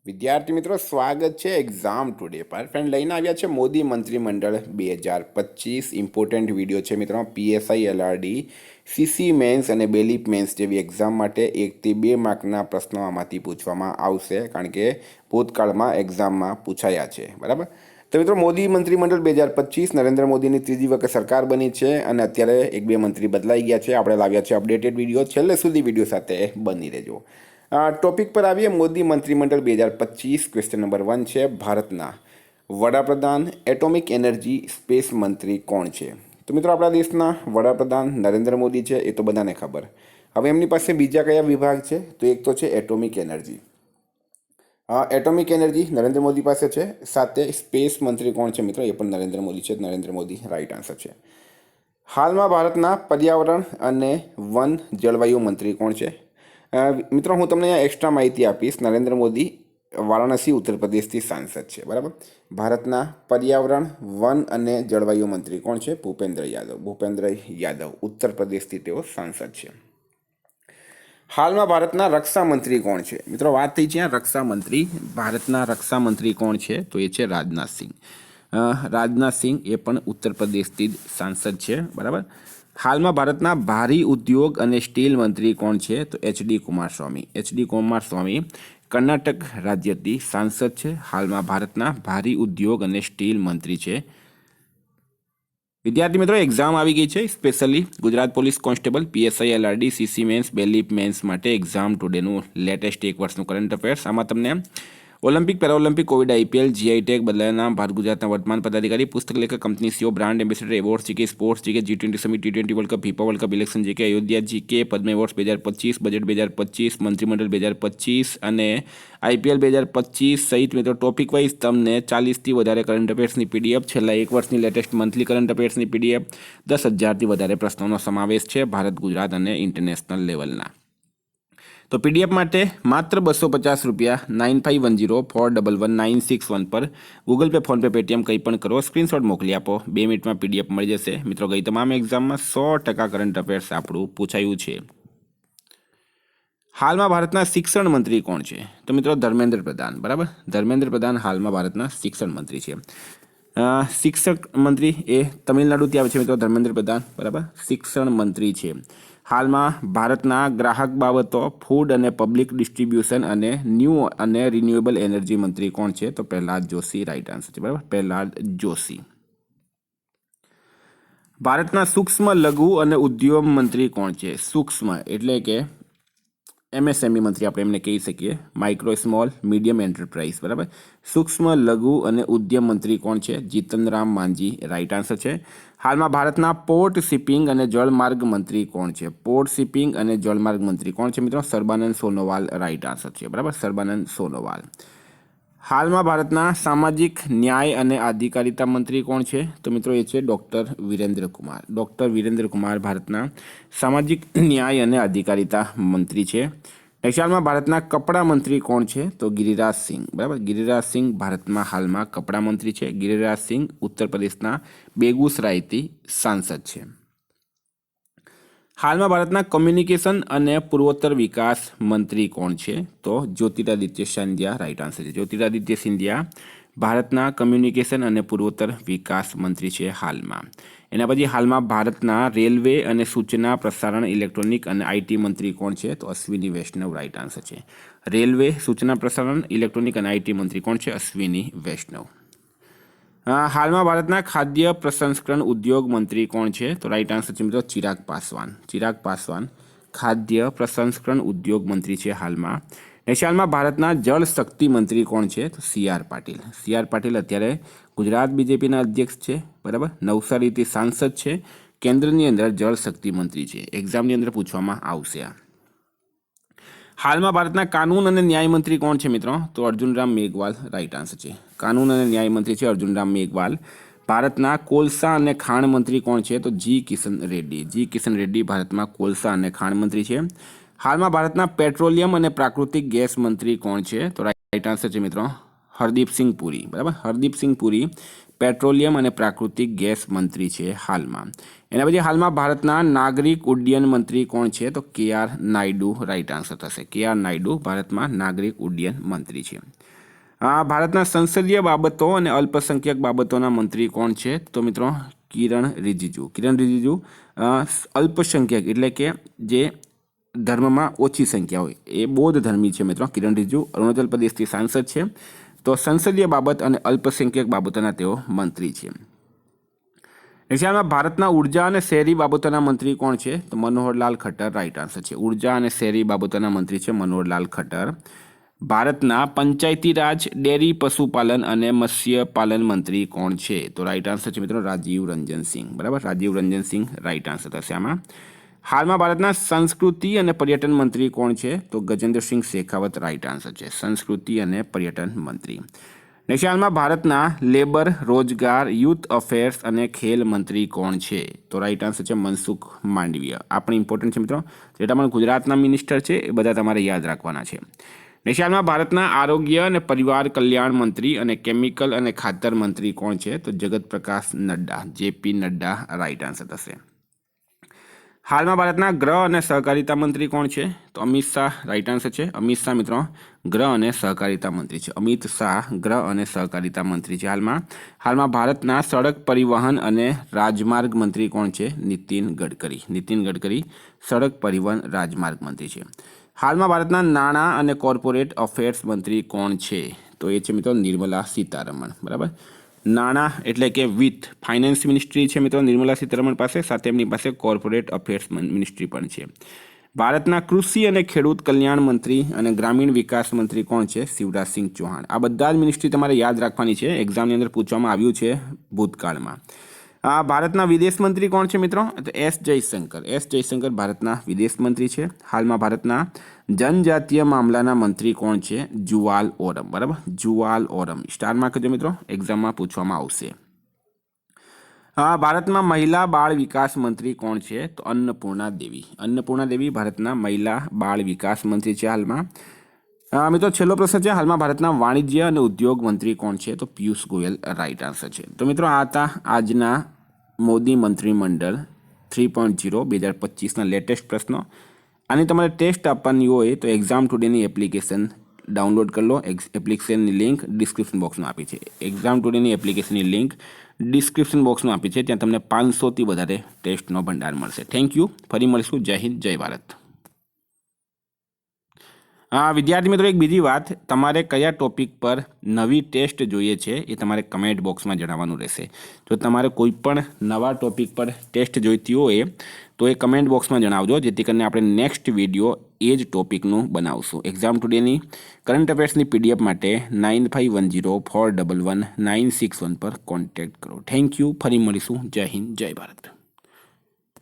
વિદ્યાર્થી મિત્રો, સ્વાગત છે એક્ઝામ ટુડે પર. ફ્રેન્ડ, લઈને આવ્યા છે મોદી મંત્રીમંડળ 2025 ઇમ્પોર્ટન્ટ વિડીયો છે મિત્રો. પીએસઆઈ, એલઆરડી, સીસી મેન્સ અને બેલીપ મેન્સ જેવી એક્ઝામ માટે 1 થી 2 માર્કના પ્રશ્નો આમાંથી પૂછવામાં આવશે, કારણ કે ભૂતકાળમાં એક્ઝામમાં પૂછાયા છે. બરાબર. તો મિત્રો, મોદી મંત્રીમંડળ 2025 નરેન્દ્ર મોદીની ત્રીજી વખત સરકાર બની છે અને અત્યારે 1-2 મંત્રી બદલાઈ ગયા છે. આપણે લાવ્યા છે અપડેટેડ વિડીયો. છેલ્લે સુધી વિડીયો સાથે બની રહેજો. ટોપિક પર આવીએ. મોદી મંત્રીમંડળ 2025. ક્વેશ્ચન નંબર 1 છે, ભારતના વડાપ્રધાન એટોમિક એનર્જી સ્પેસ મંત્રી કોણ છે? તો મિત્રો, આપણા દેશના વડાપ્રધાન નરેન્દ્ર મોદી છે, એ તો બધાને ખબર. હવે એમની પાસે બીજા કયા વિભાગ છે? તો એક તો છે atomic energy. Atomic energy Narendra Modi પાસે છે. સાથે સ્પેસ મંત્રી કોણ છે મિત્રો? એ પણ નરેન્દ્ર મોદી છે. નરેન્દ્ર મોદી રાઈટ આન્સર છે. હાલમાં ભારતના પર્યાવરણ અને વન જળવાયુ મંત્રી કોણ છે? મિત્રો, હું તમને અહીંયા એક્સ્ટ્રા માહિતી આપીશ. નરેન્દ્ર મોદી વારાણસી ઉત્તર પ્રદેશથી સાંસદ છે. બરાબર. ભારતના પર્યાવરણ, વન અને જળવાયુ મંત્રી કોણ છે? ભૂપેન્દ્ર યાદવ. ભૂપેન્દ્ર યાદવ ઉત્તર પ્રદેશથી તેઓ સાંસદ છે. હાલમાં ભારતના રક્ષા મંત્રી કોણ છે? મિત્રો, વાત થઈ છે રક્ષા મંત્રી. ભારતના રક્ષા મંત્રી કોણ છે? તો એ છે રાજનાથ સિંહ. રાજનાથ સિંહ એ પણ ઉત્તર પ્રદેશથી જ સાંસદ છે. બરાબર. હાલમાં ભારતના ભારી ઉદ્યોગ અને સ્ટીલ મંત્રી કોણ છે? તો એચડી કુમારસ્વામી. એચડી કુમારસ્વામી કર્ણાટક રાજ્યથી સાંસદ છે. હાલમાં ભારતના ભારી ઉદ્યોગ અને સ્ટીલ મંત્રી છે. વિદ્યાર્થી મિત્રો, એક્ઝામ આવી ગઈ છે. Specially Gujarat police constable, PSI, LRD, CC mains, બેલીપ મેન્સ માટે એક્ઝામ ટુડેનું લેટેસ્ટ 1 વર્ષનું કરંટ અફેર્સ. આમાં તમને Olympic, Paralympic, COVID, IPL, GI tag, બદલાયા નામ, ભારત ગુજરાતના વર્તમાન પદાધિકારી, પુસ્તક લેખક, company CEO, brand ambassador, award GK, sports GK, G20 summit, T20 world cup, FIFA world cup, election GK, Ayodhya GK, Padma awards 2025, budget 2025, મંત્રીમંડળ 2025 અને આઈપીએલ 2025 સહિત મિત્રો ટોપિક વાઇઝ તમને 40થી વધારે કરંટ અફેર્સની પીડીએફ, છેલ્લા 1 વર્ષની લેટેસ્ટ મંથલી કરંટ અફેર્સની પીડીએફ, 10,000થી વધારે પ્રશ્નોનો સમાવેશ છે ભારત, ગુજરાત અને ઇન્ટરનેશનલ લેવલના. તો પીડીએફ માટે માત્ર 250 રૂપિયા 9510411961 પર ગૂગલ પે, ફોનપે, પેટીએમ કંઈ પણ કરો, સ્ક્રીનશોટ મોકલી આપો. 2 મિનિટમાં પીડીએફ મળી જશે. મિત્રો, ગઈ તમામ એક્ઝામમાં 100% કરંટ અફેર્સ આપણું પૂછાયું છે. હાલમાં ભારતના શિક્ષણ મંત્રી કોણ છે? તો મિત્રો, ધર્મેન્દ્ર પ્રધાન. બરાબર. ધર્મેન્દ્ર પ્રધાન હાલમાં ભારતના શિક્ષણ મંત્રી છે. શિક્ષક મંત્રી એ તમિલનાડુથી આવે છે મિત્રો, ધર્મેન્દ્ર પ્રધાન. બરાબર. શિક્ષણ મંત્રી છે. હાલમાં ભારતના ગ્રાહક બાબતો, ફૂડ અને પબ્લિક ડિસ્ટ્રીબ્યુશન અને ન્યૂ અને રિન્યુએબલ એનર્જી મંત્રી કોણ છે? તો પ્રહલાદ જોશી રાઈટ આન્સર છે. બરાબર. પ્રહલાદ જોશી. ભારતના સૂક્ષ્મ, લઘુ અને ઉદ્યોગ મંત્રી કોણ છે? સૂક્ષ્મ એટલે કે એમએસએમઈ મંત્રી આપણે એમને કહી શકીએ. Micro, small, medium enterprise. બરાબર. સૂક્ષ્મ, લઘુ અને ઉદ્યમ મંત્રી કોણ છે? જીતન રામ માંઝી રાઈટ આન્સર છે. હાલમાં ભારતના પોર્ટ, શિપિંગ અને જળમાર્ગ મંત્રી કોણ છે? પોર્ટ, શિપિંગ અને જળમાર્ગ મંત્રી કોણ છે મિત્રો? સર્બાનંદ સોનોવાલ રાઈટ આન્સર છે. બરાબર. સર્બાનંદ સોનોવાલ. હાલમાં ભારતના સામાજિક ન્યાય અને અધિકારિતા મંત્રી કોણ છે? તો મિત્રો, એ છે ડૉક્ટર વિરેન્દ્ર કુમાર. ડૉક્ટર વિરેન્દ્ર કુમાર ભારતના સામાજિક ન્યાય અને અધિકારિતા મંત્રી છે. નેક્સ્ટ, હાલમાં ભારતના કપડાં મંત્રી કોણ છે? તો ગિરિરાજ સિંહ. બરાબર. ગિરિરાજ સિંહ ભારતમાં હાલમાં કપડાં મંત્રી છે. ગિરિરાજ સિંહ ઉત્તર પ્રદેશના બેગુસરાયથી સાંસદ છે. હાલમાં ભારતના કમ્યુનિકેશન અને પૂર્વોત્તર વિકાસ મંત્રી કોણ છે? તો જ્યોતિરાદિત્ય સિંધિયા રાઈટ આન્સર છે. જ્યોતિરાદિત્ય સિંધિયા ભારતના કમ્યુનિકેશન અને પૂર્વોત્તર વિકાસ મંત્રી છે હાલમાં. એના પછી હાલમાં ભારતના રેલવે અને સૂચના પ્રસારણ, ઇલેક્ટ્રોનિક અને આઈટી મંત્રી કોણ છે? તો અશ્વિની વૈષ્ણવ રાઈટ આન્સર છે. રેલવે, સૂચના પ્રસારણ, ઇલેક્ટ્રોનિક અને આઈટી મંત્રી કોણ છે? અશ્વિની વૈષ્ણવ. હાલમાં ભારતના ખાદ્ય પ્રસંસ્કરણ ઉદ્યોગ મંત્રી કોણ છે? તો રાઈટ આન્સર છે મિત્રો ચિરાગ પાસવાન. ચિરાગ પાસવાન ખાદ્ય પ્રસંસ્કરણ ઉદ્યોગ મંત્રી છે હાલમાં. હાલમાં ભારતના જળ શક્તિ મંત્રી કોણ છે? તો સી.આર. પાટીલ. સી.આર. પાટીલ અત્યારે ગુજરાત બીજેપીના અધ્યક્ષ છે. બરાબર. નવસારીથી સાંસદ છે. કેન્દ્રની અંદર જળ શક્તિ મંત્રી છે. એક્ઝામની અંદર પૂછવામાં આવશે. હાલમાં ભારતના કાનૂન અને ન્યાય મંત્રી કોણ છે મિત્રો? તો અર્જુનરામ મેઘવાલ રાઈટ આન્સર છે. કાનૂન અને ન્યાય મંત્રી છે અર્જુનરામ મેઘવાલ. ભારતના કોલસા અને ખાણ મંત્રી કોણ છે? તો જી કિશન રેડ્ડી. જી કિશન રેડ્ડી ભારતમાં કોલસા અને ખાણ મંત્રી છે. હાલમાં ભારતના પેટ્રોલિયમ અને પ્રાકૃતિક ગેસ મંત્રી કોણ છે? તો રાઈટ આન્સર છે મિત્રો હરદીપસિંહ પુરી. બરાબર. હરદીપસિંહ પુરી પેટ્રોલિયમ અને પ્રાકૃતિક ગેસ મંત્રી છે હાલમાં. એના પછી હાલમાં ભારતના નાગરિક ઉડ્ડયન મંત્રી કોણ છે? તો કે આર નાયડુ રાઈટ આન્સર થશે. કે આર નાયડુ ભારતમાં નાગરિક ઉડ્ડયન મંત્રી છે. ભારતના સંસદીય બાબતો અને અલ્પસંખ્યક બાબતોના મંત્રી કોણ છે? તો મિત્રો કિરણ રિજિજુ અલ્પસંખ્યક એટલે કે જે ધર્મમાં ઓછી સંખ્યા હોય એ બૌદ્ધ ધર્મી છે મિત્રો કિરણ રિજિજુ. અરુણાચલ પ્રદેશથી સાંસદ છે. તો સંસદીય બાબત અને અલ્પસંખ્યક બાબતોના તેઓ મંત્રી છે. એશિયામાં ભારતના ઉર્જા અને શહેરી બાબતોના મંત્રી કોણ છે? તો મનોહરલાલ ખટ્ટર રાઈટ આન્સર છે. ઉર્જા અને શહેરી બાબતોના મંત્રી છે મનોહરલાલ ખટ્ટર. ભારતના પંચાયતી રાજ, ડેરી, પશુપાલન અને મત્સ્યપાલન મંત્રી કોણ છે? તો રાઈટ આન્સર છે મિત્રો રાજીવ રંજન સિંહ. બરાબર, રાજીવ રંજન સિંહ રાઈટ આન્સર થશે આમાં. હાલમાં ભારતના સંસ્કૃતિ અને પર્યટન મંત્રી કોણ છે? તો ગજેન્દ્રસિંહ શેખાવત રાઈટ આન્સર છે. સંસ્કૃતિ અને પર્યટન મંત્રી. નેક્સ્ટ, હાલમાં ભારતના લેબર, રોજગાર, યુથ અફેર્સ અને ખેલ મંત્રી કોણ છે? તો રાઈટ આન્સર છે મનસુખ માંડવીયા. આ પણ ઇમ્પોર્ટન્ટ છે મિત્રો. જેટા પણ ગુજરાતના મિનિસ્ટર છે એ બધા તમારે યાદ રાખવાના છે. નેક્સ્ટ, હાલમાં ભારતના આરોગ્ય અને પરિવાર કલ્યાણ મંત્રી અને કેમિકલ અને ખાતર મંત્રી કોણ છે? તો જગત પ્રકાશ નડ્ડા, જેપી નડ્ડા રાઈટ આન્સર થશે. હાલમાં ભારતના ગૃહ અને સહકારિતા મંત્રી કોણ છે? તો અમિત શાહ રાઈટ આન્સર છે. અમિત શાહ મિત્રો ગૃહ અને સહકારિતા મંત્રી છે. અમિત શાહ ગૃહ અને સહકારિતા મંત્રી છે હાલમાં ભારતના સડક પરિવહન અને રાજમાર્ગ મંત્રી કોણ છે? નીતિન ગડકરી સડક પરિવહન રાજમાર્ગ મંત્રી છે. હાલમાં ભારતના નાણાં અને કોર્પોરેટ અફેર્સ મંત્રી કોણ છે? તો એ છે મિત્રો નિર્મલા સીતારમણ. બરાબર, નાણાં એટલે કે વિત્ત ફાઇનાન્સ મિનિસ્ટ્રી છે મિત્રો નિર્મલા સીતારમણ પાસે, સાથે એમની પાસે કોર્પોરેટ અફેર્સ મિનિસ્ટ્રી પણ છે. ભારતના કૃષિ અને ખેડૂત કલ્યાણ મંત્રી અને ગ્રામીણ વિકાસ મંત્રી કોણ છે? શિવરાજસિંહ ચૌહાણ. આ બધા જ મિનિસ્ટ્રી તમારે યાદ રાખવાની છે. એક્ઝામની અંદર પૂછવામાં આવ્યું છે ભૂતકાળમાં. ભારતના વિદેશ મંત્રી કોણ છે મિત્રો? તો એસ જયશંકર ભારતના વિદેશ મંત્રી છે. હાલમાં ભારતના જનજાતીય મામલાના મંત્રી કોણ છે? જુવાલ ઓરમ. બરાબર, જુવાલ ઓરમ સ્ટાર માર્ક કરજો મિત્રો, એક્ઝામમાં પૂછવામાં આવશે. ભારતમાં મહિલા બાળ વિકાસ મંત્રી કોણ છે? તો અન્નપૂર્ણા દેવી ભારતના મહિલા બાળ વિકાસ મંત્રી છે હાલમાં. મિત્રો છેલ્લો પ્રશ્ન છે, હાલમાં ભારતના વાણિજ્ય અને ઉદ્યોગ મંત્રી કોણ છે? તો પિયુષ ગોયલ રાઈટ આન્સર છે. તો મિત્રો આ હતા આજના મોદી મંત્રીમંડળ 3.0 2025ના લેટેસ્ટ પ્રશ્નો. આની તમારે ટેસ્ટ આપવાની હોય તો એક્ઝામ ટુડેની એપ્લિકેશન ડાઉનલોડ કરી લો. એપ્લિકેશનની લિંક ડિસ્ક્રિપ્શન બોક્સમાં આપી છે. એક્ઝામ ટુડેની એપ્લિકેશનની લિંક ડિસ્ક્રિપ્શન બોક્સમાં આપી છે. ત્યાં તમને 500થી વધારે ટેસ્ટનો ભંડાર મળશે. Thank you. ફરી મળીશું. જય હિન્દ, જય ભારત. વિદ્યાર્થી મિત્રો, એક બીજી વાત, તમારે કયા ટોપિક પર નવી ટેસ્ટ જોઈએ છે એ તમારે કમેન્ટ બોક્સમાં જણાવવાનું રહેશે. જો તમારે કોઈ પણ નવા ટોપિક પર ટેસ્ટ જોઈતી હોય તો એ કમેન્ટ બોક્સમાં જણાવજો, જેથી કરીને આપણે નેક્સ્ટ વિડીયો એ જ ટોપિકનું બનાવશું. એક્ઝામ ટુડેની કરંટ અફેર્સની PDF માટે 9510411961 પર કોન્ટેક્ટ કરો. Thank you. ફરી મળીશું. જય હિન્દ, જય ભારત.